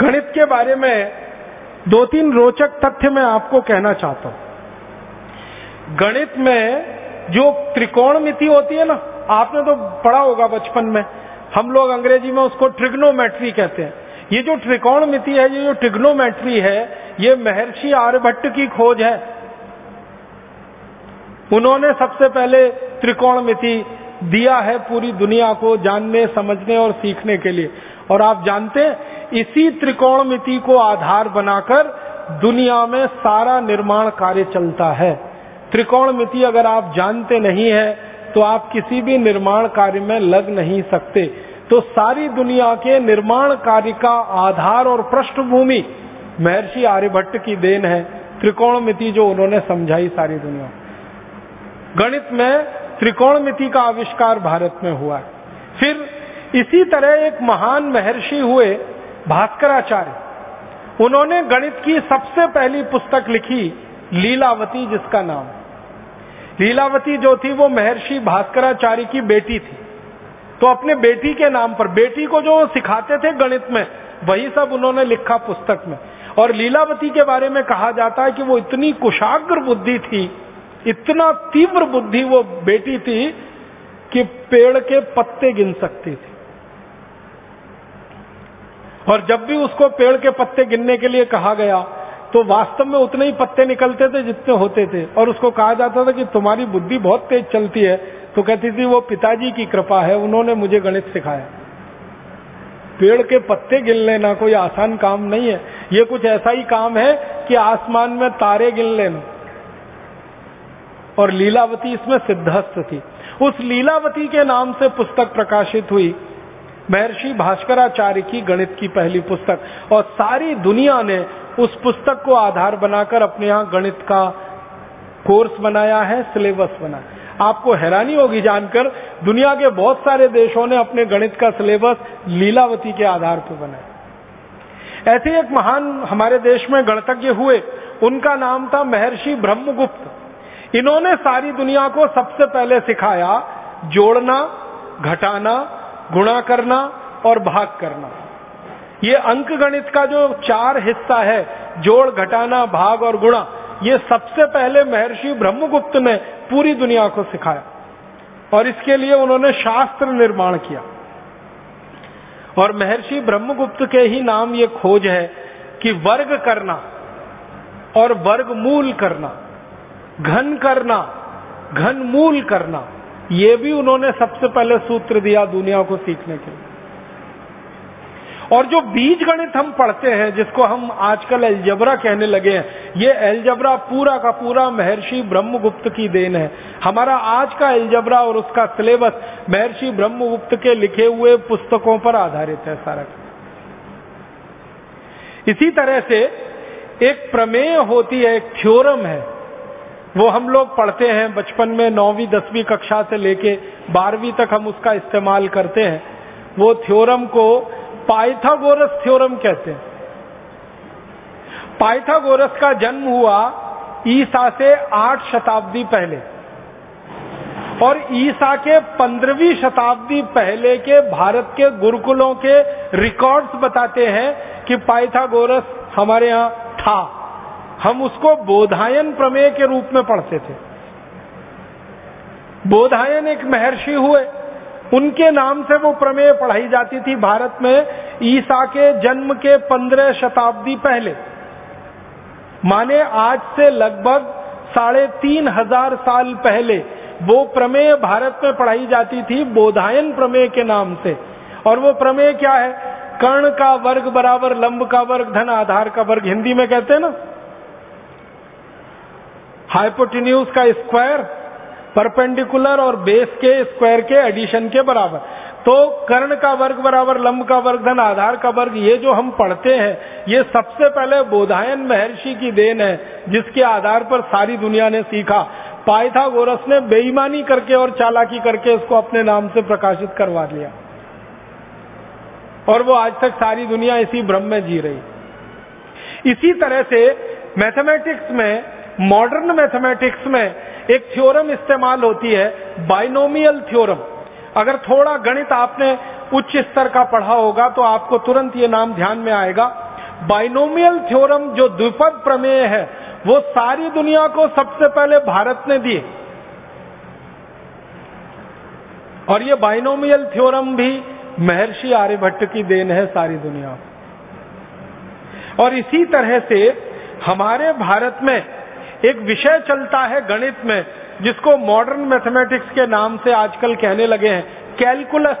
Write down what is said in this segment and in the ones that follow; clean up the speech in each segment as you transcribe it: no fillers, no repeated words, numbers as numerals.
गणित के बारे में दो तीन रोचक तथ्य मैं आपको कहना चाहता हूं। गणित में जो त्रिकोणमिति होती है ना, आपने तो पढ़ा होगा बचपन में, हम लोग अंग्रेजी में उसको ट्रिग्नोमेट्री कहते हैं। ये जो त्रिकोणमिति है, ये जो ट्रिग्नोमेट्री है, ये महर्षि आर्यभट्ट की खोज है। उन्होंने सबसे पहले त्रिकोणमिति दिया है पूरी दुनिया को जानने, समझने और सीखने के लिए। और आप जानते हैं, इसी त्रिकोणमिति को आधार बनाकर दुनिया में सारा निर्माण कार्य चलता है। त्रिकोणमिति अगर आप जानते नहीं है तो आप किसी भी निर्माण कार्य में लग नहीं सकते। तो सारी दुनिया के निर्माण कार्य का आधार और पृष्ठभूमि महर्षि आर्यभट्ट की देन है। त्रिकोणमिति जो उन्होंने समझाई सारी दुनिया। गणित में त्रिकोणमिति का आविष्कार भारत में हुआ है। फिर इसी तरह एक महान महर्षि हुए भास्कराचार्य। उन्होंने गणित की सबसे पहली पुस्तक लिखी, लीलावती, जिसका नाम, लीलावती जो थी वो महर्षि भास्कराचार्य की बेटी थी। तो अपने बेटी के नाम पर, बेटी को जो सिखाते थे गणित में, वही सब उन्होंने लिखा पुस्तक में। और लीलावती के बारे में कहा जाता है कि वो इतनी कुशाग्र बुद्धि थी, इतना तीव्र बुद्धि वो बेटी थी कि पेड़ के पत्ते गिन सकती थी। और जब भी उसको पेड़ के पत्ते गिनने के लिए कहा गया तो वास्तव में उतने ही पत्ते निकलते थे जितने होते थे। और उसको कहा जाता था कि तुम्हारी बुद्धि बहुत तेज चलती है, तो कहती थी वो पिताजी की कृपा है, उन्होंने मुझे गणित सिखाया। पेड़ के पत्ते गिन लेना कोई आसान काम नहीं है, ये कुछ ऐसा ही काम है कि आसमान में तारे गिन लेना। और लीलावती इसमें सिद्धहस्त थी। उस लीलावती के नाम से पुस्तक प्रकाशित हुई, महर्षि भास्कराचार्य की गणित की पहली पुस्तक। और सारी दुनिया ने उस पुस्तक को आधार बनाकर अपने यहां गणित का कोर्स बनाया है, सिलेबस बनाया। आपको हैरानी होगी जानकर, दुनिया के बहुत सारे देशों ने अपने गणित का सिलेबस लीलावती के आधार पर बनाया। ऐसे एक महान हमारे देश में गणितज्ञ हुए, उनका नाम था महर्षि ब्रह्मगुप्त। इन्होंने सारी दुनिया को सबसे पहले सिखाया जोड़ना, घटाना, गुणा करना और भाग करना। ये अंक गणित का जो 4 हिस्सा है, जोड़, घटाना, भाग और गुणा, ये सबसे पहले महर्षि ब्रह्मगुप्त ने पूरी दुनिया को सिखाया। और इसके लिए उन्होंने शास्त्र निर्माण किया। और महर्षि ब्रह्मगुप्त के ही नाम ये खोज है कि वर्ग करना और वर्गमूल करना, घन करना, घनमूल करना, ये भी उन्होंने सबसे पहले सूत्र दिया दुनिया को सीखने के लिए। और जो बीज गणित हम पढ़ते हैं, जिसको हम आजकल अलजेब्रा कहने लगे हैं, ये अलजेब्रा पूरा का पूरा महर्षि ब्रह्मगुप्त की देन है। हमारा आज का अलजेब्रा और उसका सिलेबस महर्षि ब्रह्मगुप्त के लिखे हुए पुस्तकों पर आधारित है सारा। इसी तरह से एक प्रमेय होती है, एक थ्योरम है, वो हम लोग पढ़ते हैं बचपन में, 9वीं 10वीं कक्षा से लेके 12वीं तक हम उसका इस्तेमाल करते हैं। वो थ्योरम को पाइथागोरस थ्योरम कहते हैं। पाइथागोरस का जन्म हुआ ईसा से 8 शताब्दी पहले, और ईसा के 15वीं शताब्दी पहले के भारत के गुरुकुलों के रिकॉर्ड्स बताते हैं कि पाइथागोरस हमारे यहां था। हम उसको बोधायन प्रमेय के रूप में पढ़ते थे। बोधायन एक महर्षि हुए, उनके नाम से वो प्रमेय पढ़ाई जाती थी भारत में ईसा के जन्म के 15 शताब्दी पहले। माने आज से लगभग 3,500 साल पहले वो प्रमेय भारत में पढ़ाई जाती थी बोधायन प्रमेय के नाम से। और वो प्रमेय क्या है? कर्ण का वर्ग बराबर लंब का वर्ग धन आधार का वर्ग, हिंदी में कहते हैं ना, हाइपोटेन्यूज का स्क्वायर परपेंडिकुलर और बेस के स्क्वायर के एडिशन के बराबर। तो कर्ण का वर्ग बराबर लंब का वर्ग धन आधार का वर्ग, ये जो हम पढ़ते हैं, ये सबसे पहले बोधायन महर्षि की देन है, जिसके आधार पर सारी दुनिया ने सीखा। पाइथागोरस ने बेईमानी करके और चालाकी करके इसको अपने नाम से प्रकाशित करवा लिया, और वो आज तक सारी दुनिया इसी भ्रम में जी रही। इसी तरह से मैथमेटिक्स में, मॉडर्न मैथमेटिक्स में एक थ्योरम इस्तेमाल होती है, बाइनोमियल थ्योरम। अगर थोड़ा गणित आपने उच्च स्तर का पढ़ा होगा तो आपको तुरंत ये नाम ध्यान में आएगा, बाइनोमियल थ्योरम जो द्विपद प्रमेय है वो सारी दुनिया को सबसे पहले भारत ने दिए, और ये बाइनोमियल थ्योरम भी महर्षि आर्यभट्ट की देन है सारी दुनिया। और इसी तरह से हमारे भारत में एक विषय चलता है गणित में, जिसको मॉडर्न मैथमेटिक्स के नाम से आजकल कहने लगे हैं, कैलकुलस।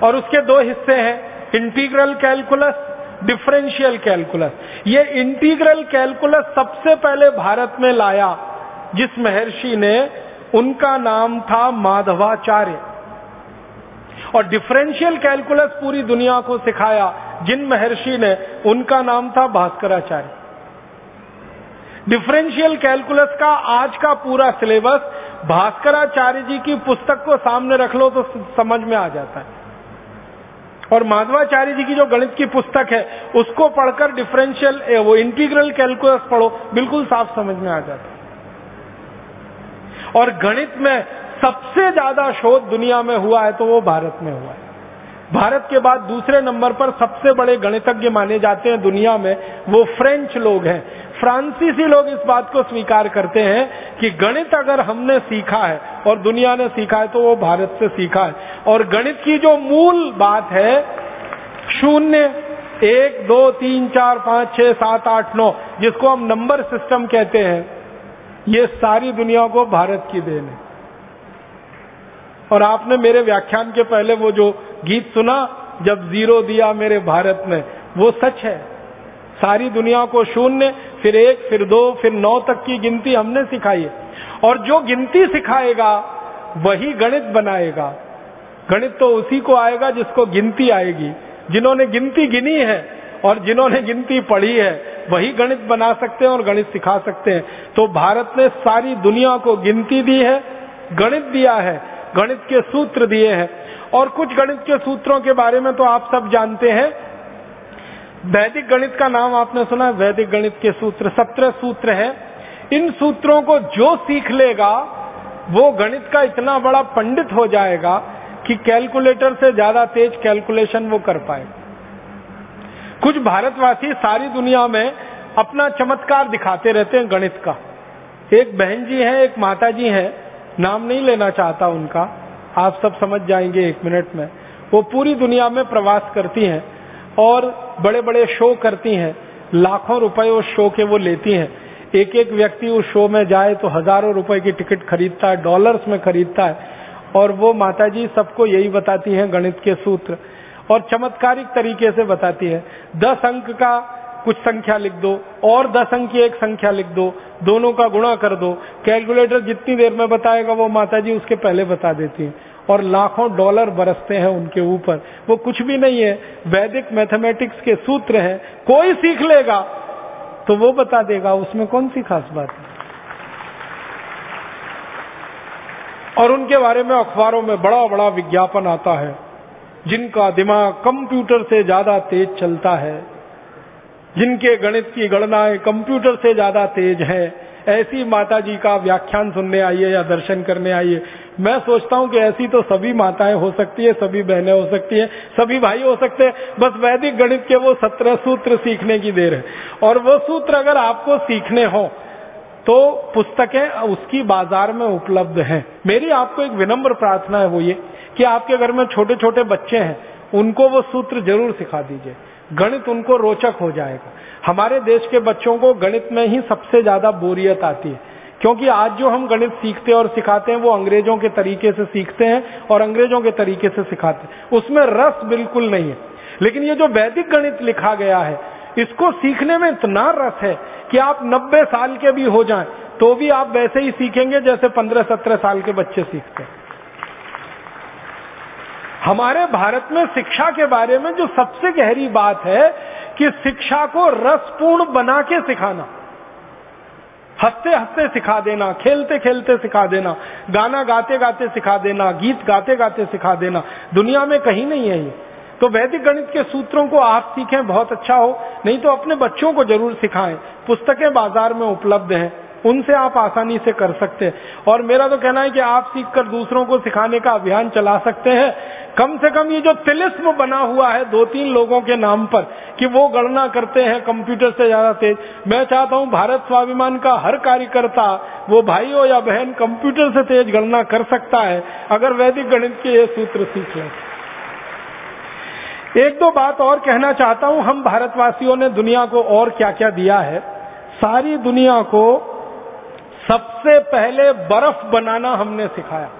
और उसके दो हिस्से हैं, इंटीग्रल कैलकुलस, डिफरेंशियल कैलकुलस। ये इंटीग्रल कैलकुलस सबसे पहले भारत में लाया जिस महर्षि ने, उनका नाम था माधवाचार्य। और डिफरेंशियल कैलकुलस पूरी दुनिया को सिखाया जिन महर्षि ने, उनका नाम था भास्कराचार्य। डिफरेंशियल कैलकुलस का आज का पूरा सिलेबस भास्कराचार्य जी की पुस्तक को सामने रख लो तो समझ में आ जाता है, और माधवाचार्य जी की जो गणित की पुस्तक है उसको पढ़कर डिफरेंशियल वो इंटीग्रल कैलकुलस पढ़ो, बिल्कुल साफ समझ में आ जाता है। और गणित में सबसे ज्यादा शोध दुनिया में हुआ है तो वो भारत में हुआ है। भारत के बाद दूसरे नंबर पर सबसे बड़े गणितज्ञ माने जाते हैं दुनिया में, वो फ्रेंच लोग हैं। फ्रांसीसी लोग इस बात को स्वीकार करते हैं कि गणित अगर हमने सीखा है और दुनिया ने सीखा है तो वो भारत से सीखा है। और गणित की जो मूल बात है, 0, 1, 2, 3, 4, 5, 6, 7, 8, 9, जिसको हम नंबर सिस्टम कहते हैं, ये सारी दुनिया को भारत की देन है। और आपने मेरे व्याख्यान के पहले वो जो गीत सुना, जब 0 दिया मेरे भारत ने, वो सच है। सारी दुनिया को 0, फिर 1, फिर 2, फिर 9 तक की गिनती हमने सिखाई है। और जो गिनती सिखाएगा वही गणित बनाएगा। गणित तो उसी को आएगा जिसको गिनती आएगी। जिन्होंने गिनती गिनी है और जिन्होंने गिनती पढ़ी है वही गणित बना सकते हैं और गणित सिखा सकते हैं। तो भारत ने सारी दुनिया को गिनती दी है, गणित दिया है, गणित के सूत्र दिए हैं। और कुछ गणित के सूत्रों के बारे में तो आप सब जानते हैं। वैदिक गणित का नाम आपने सुना है, वैदिक गणित के सूत्र 17 सूत्र हैं। इन सूत्रों को जो सीख लेगा वो गणित का इतना बड़ा पंडित हो जाएगा कि कैलकुलेटर से ज्यादा तेज कैलकुलेशन वो कर पाए। कुछ भारतवासी सारी दुनिया में अपना चमत्कार दिखाते रहते हैं गणित का। एक बहन जी है, एक माता जी है, नाम नहीं लेना चाहता उनका, आप सब समझ जाएंगे 1 मिनट में। वो पूरी दुनिया में प्रवास करती हैं और बड़े बड़े शो करती हैं, लाखों रुपए उस शो के वो लेती हैं। एक एक व्यक्ति उस शो में जाए तो हजारों रुपए की टिकट खरीदता है, डॉलर्स में खरीदता है। और वो माताजी सबको यही बताती हैं गणित के सूत्र, और चमत्कारिक तरीके से बताती है। 10 अंक का कुछ संख्या लिख दो और 10 अंक की एक संख्या लिख दो, दोनों का गुणा कर दो। कैलकुलेटर जितनी देर में बताएगा वो माताजी उसके पहले बता देती है, और लाखों डॉलर बरसते हैं उनके ऊपर। वो कुछ भी नहीं है, वैदिक मैथमेटिक्स के सूत्र हैं। कोई सीख लेगा तो वो बता देगा, उसमें कौन सी खास बात है। और उनके बारे में अखबारों में बड़ा बड़ा विज्ञापन आता है, जिनका दिमाग कंप्यूटर से ज्यादा तेज चलता है, जिनके गणित की गणनाएं कंप्यूटर से ज्यादा तेज है, ऐसी माता जी का व्याख्यान सुनने आइए या दर्शन करने आइए। मैं सोचता हूं कि ऐसी तो सभी माताएं हो सकती है, सभी बहनें हो सकती हैं, सभी भाई हो सकते हैं। बस वैदिक गणित के वो 17 सूत्र सीखने की देर है। और वो सूत्र अगर आपको सीखने हो तो पुस्तकें उसकी बाजार में उपलब्ध हैं। मेरी आपको एक विनम्र प्रार्थना है, वो ये कि आपके घर में छोटे छोटे बच्चे हैं, उनको वो सूत्र जरूर सिखा दीजिए। गणित उनको रोचक हो जाएगा। हमारे देश के बच्चों को गणित में ही सबसे ज्यादा बोरियत आती है, क्योंकि आज जो हम गणित सीखते हैं और सिखाते हैं वो अंग्रेजों के तरीके से सीखते हैं और अंग्रेजों के तरीके से सिखाते हैं, उसमें रस बिल्कुल नहीं है। लेकिन ये जो वैदिक गणित लिखा गया है, इसको सीखने में इतना रस है कि आप 90 साल के भी हो जाएं तो भी आप वैसे ही सीखेंगे जैसे 15-17 साल के बच्चे सीखते हैं। हमारे भारत में शिक्षा के बारे में जो सबसे गहरी बात है कि शिक्षा को रसपूर्ण बना के सिखाना, हंसते हंसते सिखा देना, खेलते खेलते सिखा देना, गाना गाते गाते सिखा देना, गीत गाते गाते सिखा देना, दुनिया में कहीं नहीं है ये। तो वैदिक गणित के सूत्रों को आप सीखें, बहुत अच्छा हो। नहीं तो अपने बच्चों को जरूर सिखाएं। पुस्तकें बाजार में उपलब्ध हैं, उनसे आप आसानी से कर सकते हैं। और मेरा तो कहना है कि आप सीखकर दूसरों को सिखाने का अभियान चला सकते हैं। कम से कम ये जो तिलिस्म बना हुआ है 2-3 लोगों के नाम पर कि वो गणना करते हैं कंप्यूटर से ज्यादा तेज, मैं चाहता हूं भारत स्वाभिमान का हर कार्यकर्ता, वो भाई हो या बहन, कंप्यूटर से तेज गणना कर सकता है अगर वैदिक गणित के ये सूत्र सीख लें। एक दो बात और कहना चाहता हूं। हम भारतवासियों ने दुनिया को और क्या क्या दिया है। सारी दुनिया को सबसे पहले बर्फ बनाना हमने सिखाया।